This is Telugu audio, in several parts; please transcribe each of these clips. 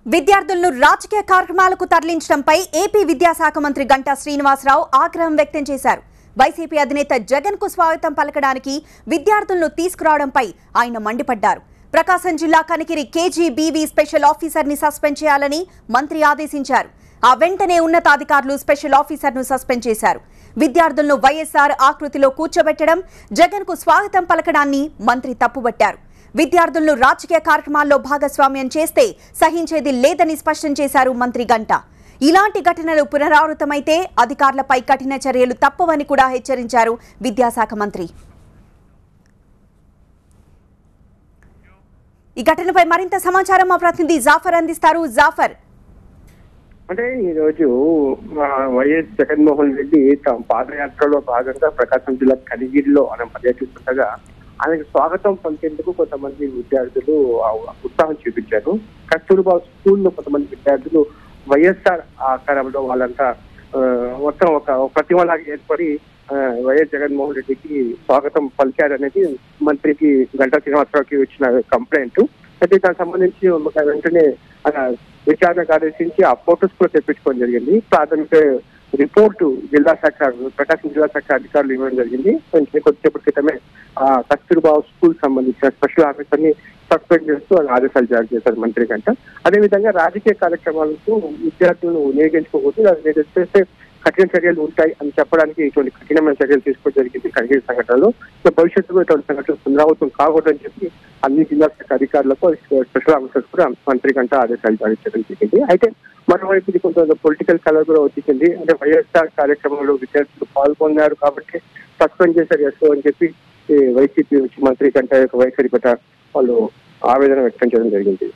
విద్యార్థులను రాజకీయ కార్యక్రమాలకు తరలించడంపై ఏపీ విద్యాశాఖ మంత్రి గంటా శ్రీనివాసరావు ఆగ్రహం వ్యక్తం చేశారు. వైసీపీ అధినేత జగన్ కు స్వాగతం పలకడానికి విద్యార్థులను తీసుకురావడంపై ఆయన మండిపడ్డారు. ప్రకాశం జిల్లా కనిగిరి కేజీబీవీ స్పెషల్ ఆఫీసర్ ని సస్పెండ్ చేయాలని మంత్రి ఆదేశించారు. ఆ వెంటనే ఉన్నతాధికారులు స్పెషల్ ఆఫీసర్ ను సస్పెండ్ చేశారు. విద్యార్థులను వైఎస్ఆర్ ఆకృతిలో కూర్చోబెట్టడం, జగన్ కు స్వాగతం పలకడాన్ని మంత్రి తప్పుబట్టారు. విద్యార్థులను రాజకీయ కార్యక్రమాల్లో భాగస్వామ్యం చేస్తే సహించేది లేదని స్పష్టం చేశారు మంత్రి గంటా. ఇలాంటి ఘటనలు పునరావృతమైతే అధికారులపై కఠిన చర్యలు తప్పవని కూడా హెచ్చరించారు విద్యాశాఖ మంత్రి. ఈ ఘటనపై మరింత సమాచారం మా ప్రతినిధి జాఫర్ అందిస్తారు. జాఫర్, అంటే ఈ రోజు వైఎస్ జగన్మోహన్ రెడ్డి తమ పాదయాత్రలో భాగంగా ప్రకాశం జిల్లా కనిగిరిలో ఆయన పర్యటిస్తుండగా ఆయనకు స్వాగతం పలికేందుకు కొంతమంది విద్యార్థులు ఉత్సాహం చూపించారు. కస్తూర్బా స్కూల్లో కొంతమంది విద్యార్థులు వైఎస్ఆర్ ఆకారంలో వాళ్ళంతా మొత్తం ఒక ప్రతిమలాగా ఏర్పడి వైఎస్ జగన్మోహన్ రెడ్డికి స్వాగతం పలికారనేది మంత్రికి గంటా శ్రీనివాసరావుకి వచ్చిన కంప్లైంట్. అయితే దానికి సంబంధించి వెంటనే విచారణకు ఆదేశించి ఆ ఫోటోస్ కూడా తెప్పించుకోవడం జరిగింది. ప్రాథమిక రిపోర్టు జిల్లా శాఖ ప్రకాశం జిల్లా శాఖ అధికారులు ఇవ్వడం జరిగింది. కొద్దిసేపటి క్రితమే కస్తూర్బా స్కూల్ సంబంధించిన స్పెషల్ ఆఫీసర్ ని సస్పెండ్ చేస్తూ ఆదేశాలు జారీ చేశారు మంత్రి గంటా. అదేవిధంగా రాజకీయ కార్యక్రమాలకు విద్యార్థులను వినియోగించుకోకూడదు, చేస్తే కఠిన చర్యలు ఉంటాయి అని చెప్పడానికి ఇటువంటి కఠినమైన చర్యలు తీసుకోవడం జరిగింది కనిగిరి సంఘటనలో. భవిష్యత్తులో ఇటువంటి సంఘటనలు పునరావృతం కాకూడదని చెప్పి అన్ని జిల్లా శాఖ అధికారులకు స్పెషల్ ఆఫీసర్స్ కూడా మంత్రి గంటా ఆదేశాలు జారీ చేయడం జరిగింది. అయితే మరోవైపు ఇది కొంత పొలిటికల్ కలర్ కూడా వచ్చింది. అంటే వైఎస్ఆర్ కార్యక్రమంలో విద్యార్థులు పాల్గొన్నారు కాబట్టి సస్పెండ్ చేశారు అని చెప్పి వైసీపీ మంత్రి గంటా యొక్క వైఖరి పట్ల వాళ్ళు ఆవేదన వ్యక్తం చేయడం జరిగింది.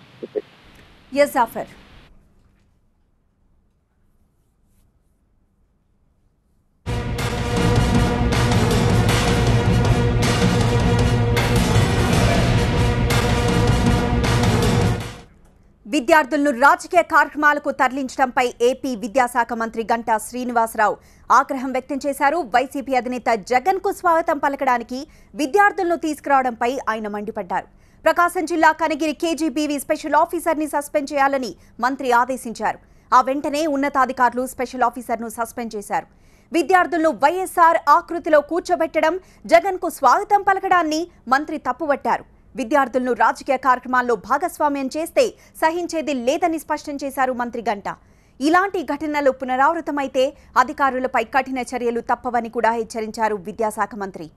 విద్యార్థులను రాజకీయ కార్యక్రమాలకు తరలించడంపై ఏపీ విద్యాశాఖ మంత్రి గంటా శ్రీనివాసరావు ఆగ్రహం వ్యక్తం చేశారు. వైసీపీ అధినేత జగన్ కు స్వాగతం పలకడానికి విద్యార్థులను తీసుకురావడంపై ఆయన మండిపడ్డారు. ప్రకాశం జిల్లా కనిగిరి కేజీబీవీ స్పెషల్ ఆఫీసర్ ని సస్పెండ్ చేయాలని మంత్రి ఆదేశించారు. ఆ వెంటనే ఉన్నతాధికారులు స్పెషల్ ఆఫీసర్ ను సస్పెండ్ చేశారు. విద్యార్థులను వైఎస్ఆర్ ఆకృతిలో కూర్చోబెట్టడం, జగన్ కు స్వాగతం పలకడాన్ని మంత్రి తప్పుబట్టారు. విద్యార్థులను రాజకీయ కార్యక్రమాల్లో భాగస్వామ్యం చేస్తే సహించేది లేదని స్పష్టం చేశారు మంత్రి గంటా. ఇలాంటి ఘటనలు పునరావృతమైతే అధికారులపై కఠిన చర్యలు తప్పవని కూడా హెచ్చరించారు విద్యాశాఖ మంత్రి.